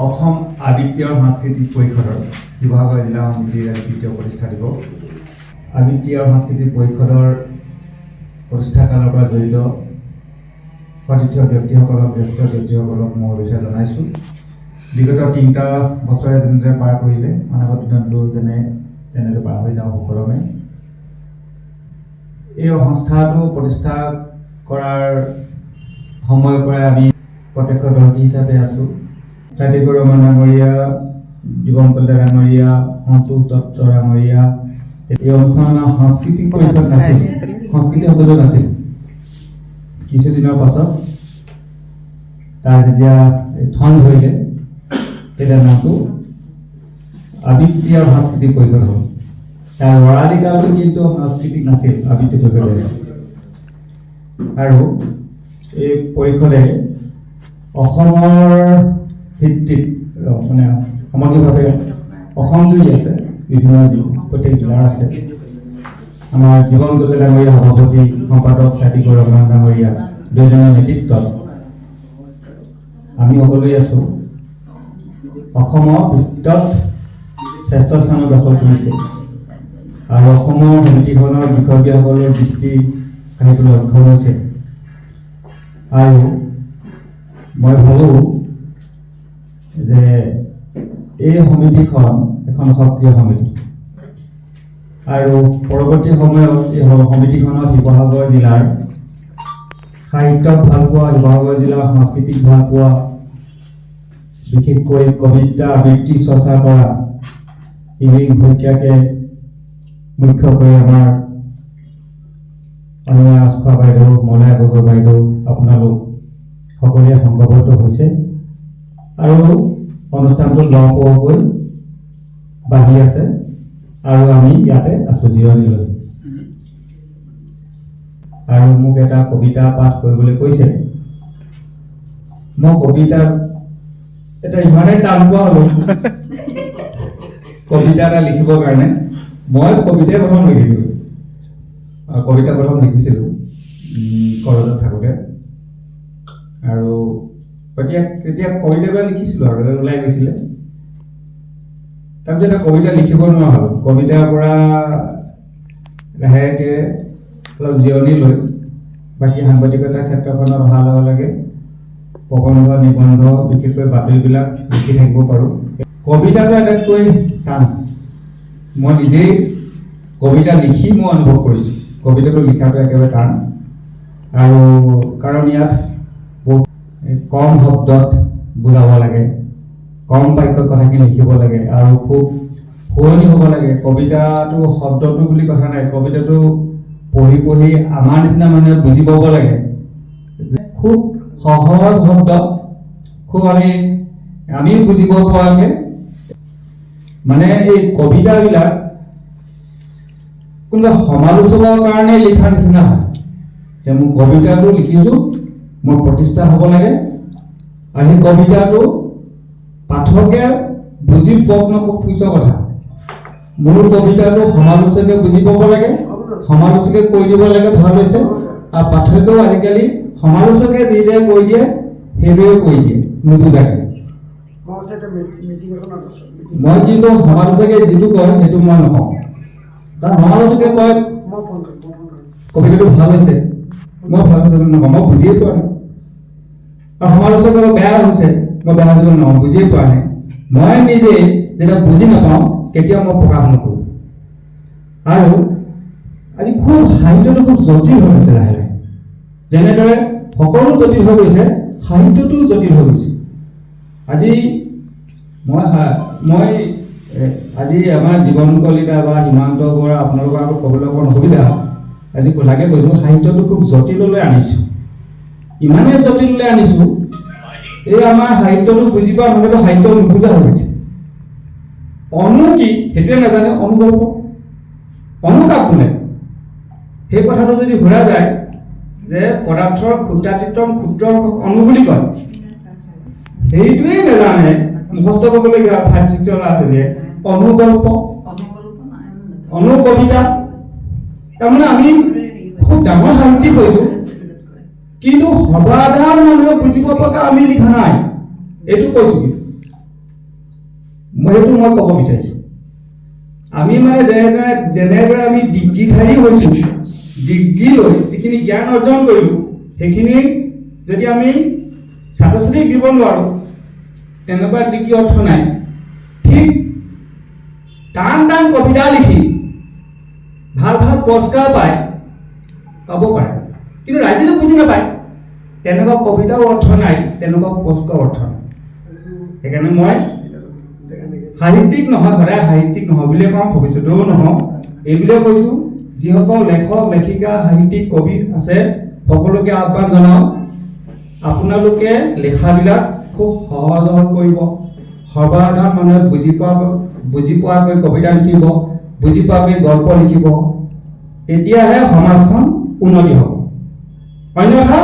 অসম আবৃত্তি আৰু সাংস্কৃতিক পৰিষদৰ শিৱসাগৰ জিলা সমিতিৰ তৃতীয় প্ৰতিষ্ঠা দিৱস। আবৃত্তি আৰু সাংস্কৃতিক পৰিষদৰ প্ৰতিষ্ঠাকালৰ পৰা জড়িত সতীৰ্থ ব্যক্তিসকলক জ্যেষ্ঠ ব্যক্তিসকলক মই শুভেচ্ছা জনাইছোঁ। বিগত 3টা বছৰে যেনেদৰে পাৰ কৰিলে অনাগত দিনতো তেনেদৰে পাৰ হৈ যাওঁ সুকলমে। এই সংস্থাটো প্ৰতিষ্ঠা কৰাৰ সময়ৰ পৰাই আমি প্ৰত্যক্ষদৰ্শী হিচাপে আছোঁ। চাতিকুৰ ৰহমান ডাঙৰীয়া, জীৱন কলিতা ডাঙৰীয়া, সন্তোষ দত্ত ডাঙৰীয়া, এই অনুষ্ঠানৰ নাম সাংস্কৃতিক পৰিষদ নাছিল, সংস্কৃতি সকলো নাছিল। কিছুদিনৰ পাছত তাৰ যেতিয়া ঠন ধৰিলে তেতিয়া নামটো আবৃত্তি আৰু সাংস্কৃতিক পৰিষদ হ'ল। তাৰ ল'ৰালি কালটো কিন্তু সাংস্কৃতিক নাছিল, আবৃত্তি পৰিষদ আছিল। আৰু এই পৰিষদে অসমৰ ভিত্তিত সামগ্ৰিকভাৱে অসম জুৰি আছে, বিভিন্ন প্ৰত্যেক জিলাৰ আছে। আমাৰ জীৱন কলিতা ডাঙৰীয়া সভাপতি সম্পাদক চাতিকুৰ ৰহমান ডাঙৰীয়া দুয়োজনৰ নেতৃত্বত আমি সকলোৱে আছোঁ। অসমৰ ভিতৰত শ্ৰেষ্ঠ স্থানত দখল কৰিছে আৰু অসমৰ সমিতিখনৰ বিষয়ববীয়াসকলৰ দৃষ্টি কাঢ়িবলৈ সক্ষম হৈছে। আৰু মই ভাবোঁ যে এই সমিতিখন এখন সক্ৰিয় সমিতি আৰু পৰৱৰ্তী সময়ত এই সমিতিখনত শিৱসাগৰ জিলাৰ সাহিত্যক ভাল পোৱা, শিৱসাগৰ জিলাৰ সাংস্কৃতিক ভাল পোৱা, বিশেষকৈ কবিতা আবৃত্তি চৰ্চা কৰা ইলিং শইকীয়াকে মুখ্য কৰি আমাৰ অনুমা ৰাজখোৱা বাইদেউ, মলয়া গগৈ বাইদেউ, আপোনালোক সকলোৱে সংঘবদ্ধ হৈছে আৰু অনুষ্ঠানটো লহপহকৈ বাঢ়ি আছে আৰু আমি ইয়াতে আছোঁ জিৰণি লৈ। আৰু মোক এটা কবিতা পাঠ কৰিবলৈ কৈছে। মই কবিতা এটা ইমানেই টান পোৱা হ'লোঁ কবিতা এটা লিখিবৰ কাৰণে। মই কবিতাই প্ৰথম লিখিছিলোঁ, কলেজত থাকোঁতে। আৰু তেতিয়া কবিতাবিলাক লিখিছিলোঁ আৰু ওলাই গৈছিলে। তাৰপিছত এটা কবিতা লিখিব নোৱাৰা হ'লোঁ। কবিতাৰ পৰা লাহেকৈ অলপ জিৰণি লৈ বাকী সাংবাদিকতাৰ ক্ষেত্ৰখনত অহাৰ লগে লগে প্ৰবন্ধ, নিবন্ধ, বিশেষকৈ বাতৰিবিলাক লিখি থাকিব পাৰোঁ। কবিতাটো আটাইতকৈ টান। মই নিজেই কবিতা লিখি মই অনুভৱ কৰিছোঁ কবিতাটো লিখাটো একেবাৰে টান। আৰু কাৰণ ইয়াত কম শব্দত বুজাব লাগে, কম বাক্যত কথাখিনি লিখিব লাগে আৰু খুব শুৱনি হ'ব লাগে। কবিতাটো শব্দটো বুলি কথা নাই, কবিতাটো পঢ়ি পঢ়ি আমাৰ নিচিনা মানুহে বুজি পাব লাগে। খুব সহজ শব্দ, খুব আমি বুজিব পৰাকৈ এই কবিতাবিলাক কোনোবা সমালোচকৰ কাৰণে লিখাৰ নিচিনা হয়। যে মোৰ কবিতাটো লিখিছোঁ, মোৰ প্ৰতিষ্ঠা হ'ব লাগে আৰু সেই কবিতাটো পাঠকে বুজি পাওক নপাওক পিছৰ কথা। মোৰ কবিতাটো সমালোচকে বুজি পাব লাগে, সমালোচকে কৈ দিব লাগে ভাল হৈছে। আৰু পাঠকেও আজিকালি সমালোচকে যিদৰে কৈ দিয়ে সেইদৰে কৈ দিয়ে নুবুজাকে। মই কিন্তু সমালোচকে যিটো কয় সেইটো মই নকওঁ। কাৰণ সমালোচকে কয় কবিতাটো ভাল হৈছে, মই ভাল হৈছে বুলি নকওঁ, মই বুজিয়ে পোৱা নাই। আৰু সমালোচকে বেয়া হৈছে, মই বেয়া হৈছে বুলি নকওঁ, বুজিয়ে পোৱা নাই। মই নিজেই যেতিয়া বুজি নাপাওঁ কেতিয়াও মই প্ৰকাশ নকৰোঁ। আৰু আজি সাহিত্যটো খুব জটিল হৈ গৈছে লাহে লাহে। যেনেদৰে সকলো জটিল হৈ গৈছে, সাহিত্যটো জটিল হৈ গৈছে। আজি আমাৰ জীৱন কলিতা বা হিমান্ত বৰা আপোনালোকৰ আগত ক'বলৈ অকণ অসুবিধা। আজি লাগে কৈছোঁ, সাহিত্যটো খুব জটিললৈ আনিছোঁ। ইমানেই জটিললৈ আনিছোঁ, এই আমাৰ সাহিত্যটো বুজি পোৱা মানুহটো সাহিত্য নুবুজা হৈ গৈছে। অনু কি সেইটোৱে নাজানে, অনুগল্প, অনুকাপ কোনে সেই কথাটো যদি ঘূৰা যায় যে পদাৰ্থৰ ক্ষুদ্ৰাতিতম ক্ষুদ্ৰ অনু বুলি কয়, সেইটোৱেই নাজানে মুখস্থ কৰিবলগীয়া 5-6 ল'ৰা ছোৱালীয়ে অনুগল্প, অনুকবিতা। তাৰমানে আমি খুব ডাঙৰ সাহিত্যিক হৈছোঁ, কিন্তু সৰ্বাধাৰ মানুহে বুজিব পৰাকৈ আমি লিখা নাই। এইটো কৈছোঁ। সেইটো মই ক'ব বিচাৰিছোঁ আমি মানে যেনেদৰে আমি ডিগ্ৰীধাৰী হৈছোঁ ডিগ্ৰী লৈ যিখিনি জ্ঞান অৰ্জন কৰিলোঁ সেইখিনি যদি আমি ছাত্ৰ ছাত্ৰীক দিব নোৱাৰোঁ তেনেকুৱা ডিগ্ৰী অৰ্থ নাই ঠিক টান টান কবিতা লিখি ভাল ভাল পুৰস্কাৰ পায় পাব পাৰে কিন্তু ৰাইজে বুজি নাপায় তেনেকুৱা কবিতাও অৰ্থ নাই তেনেকুৱা পুৰস্কাৰ অৰ্থ নাই সেইকাৰণে মই সাহিত্যিক নহয় সদায় সাহিত্যিক নহয় বুলিয়ে কওঁ ভৱিষ্যতেও নহওঁ এইবুলিয়ে কৈছোঁ যিসকল লেখক লেখিকা সাহিত্যিক কবি আছে সকলোকে আহ্বান জনাওঁ আপোনালোকে লেখাবিলাক খুব সহজ কৰিব সৰ্বসাধাৰণ মানুহে বুজি পোৱাকৈ কবিতা লিখিব বুজি পোৱাকৈ গল্প লিখিব তেতিয়াহে সমাজখন উন্নতি হ'ব অন্যথা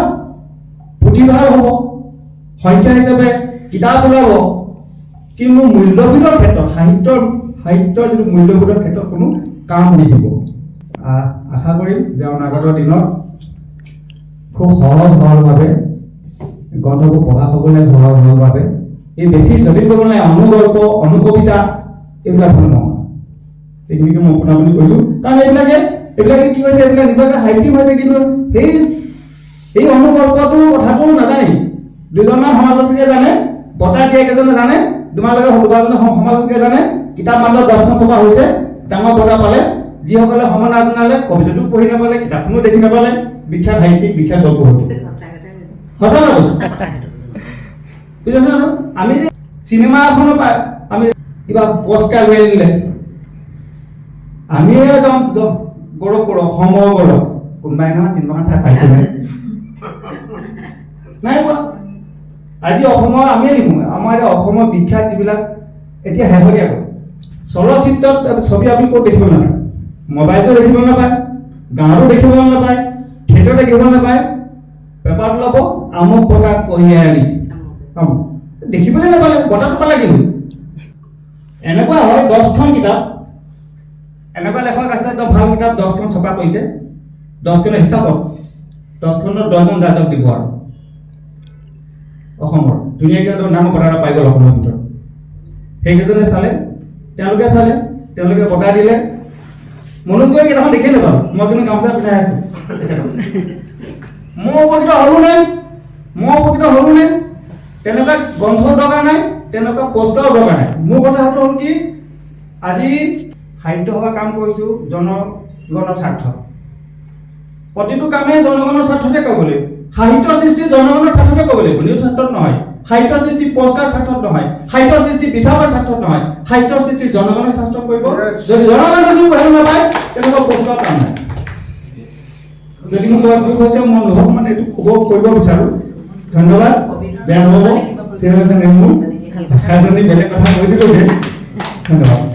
পুথিভঁৰাল হ'ব সংখ্যা হিচাপে কিতাপ ওলাব কিন্তু মূল্যবোধৰ ক্ষেত্ৰত সাহিত্যৰ যিটো মূল্যবোধৰ ক্ষেত্ৰত কোনো কাম নিদিব আশা কৰিম যে অনাগত দিনত খুব সহজ সৰলভাৱে গ্ৰন্থবোৰ প্ৰকাশ হ'বলৈ সহজ সৰলভাৱে এই বেছি জটিল কৰিব নাই অনুগল্প অনুকবিতা এইবিলাক ভাল নহয় সেইখিনিকে মই শুনা বুলি কৈছোঁ কাৰণ এইবিলাকে কি হৈছে এইবিলাক নিজকে সাহিত্যিক হৈছে কিন্তু সেই অনুগল্পটোৰ কথাটো নাজানে দুজনমান সমালোচকে জানে বঁটা দিয়া কেইজনে জানে তোমালোকে দুবাৰজনে সমালোচকে জানে কিতাপ মাত্ৰ 10খন ছপা হৈছে ডাঙৰ বঁটা পালে যিসকলে সমান নাজনালে কবিতাটো পঢ়ি নাপালে কিতাপখনো দেখি নাপালে বিখ্যাত সাহিত্যিক বিখ্যাত গল্প হ'ল সঁচা কথা কৈছোঁ বুজিছে জানো আমি যে চিনেমা এখনো পাই আমি কিবা পুৰস্কাৰ লৈ আনিলে আমি একদম গৌৰৱ কৰোঁ অসমৰ গৌৰৱ কোনোবাই নহয় চিনেমাখন চাই পাইছে নাই পোৱা আজি অসমৰ আমিয়ে লিখোঁ আমাৰ এতিয়া অসমৰ বিখ্যাত যিবিলাক এতিয়া শেহতীয়াকৈ চলচ্চিত্ৰত ছবি আপুনি ক'ত দেখিব নাপায় মোবাইলটো দেখিব নাপায় গাঁৱতো দেখিব নাপায় থিয়েটাৰত দেখিব নাপায় পেপাৰত ল'ব আমুক বঁটা কঢ়িয়াই আনিছে দেখিবলৈ নাপালে বঁটাটো পালে কিন্তু এনেকুৱা হয় 10খন কিতাপ এনেকুৱা লেখক আছে একদম ভাল কিতাপ 10খন ছপা কৰিছে 10খনৰ হিচাপত 10খনৰ 10জন জাজক দিব আৰু অসমৰ ধুনীয়াকৈ নাম বঁটা এটা পাই গ'ল অসমৰ ভিতৰত সেইকেইজনে তেওঁলোকে বঁটা দিলে মনোজ গৈ কেইটাখন দেখিয়ে নাপালোঁ মই কিন্তু গামোচা পিন্ধাই আছোঁ মই উপকৃত হ'লো নে তেনেকুৱা গ্ৰন্থৰ দৰকাৰ নাই তেনেকুৱা পুৰস্কাৰৰ দৰকাৰ নাই মোৰ কথাটো হ'ল কি আজি সাহিত্য সভা কাম কৰিছোঁ জনগণৰ স্বাৰ্থ প্ৰতিটো কামেই জনগণৰ স্বাৰ্থতে কৰিব লাগিব সাহিত্যৰ সৃষ্টি জনগণৰ স্বাৰ্থতে কৰিব লাগিব নিজ স্বাৰ্থত নহয় সাহিত্যৰ সৃষ্টি পুৰস্কাৰ স্বাৰ্থত নহয় সাহিত্যৰ সৃষ্টি বিচাৰৰ স্বাৰ্থত নহয় সাহিত্যৰ সৃষ্টি জনগণৰ স্বাৰ্থত কৰিব যদি জনগণে যদি পইচা নাপায় তেনেকুৱা পুৰস্কাৰ কাম নাই যদি মোৰ কিবা দুখ হৈছে মই নহওক মানে এইটো কৰিব বিচাৰোঁ ধন্যবাদ বেয়া নহ'ব চিৰ হৈছে নেমু ভাষাজনী বেলেগ কথা কৈ দিলোঁ ধন্যবাদ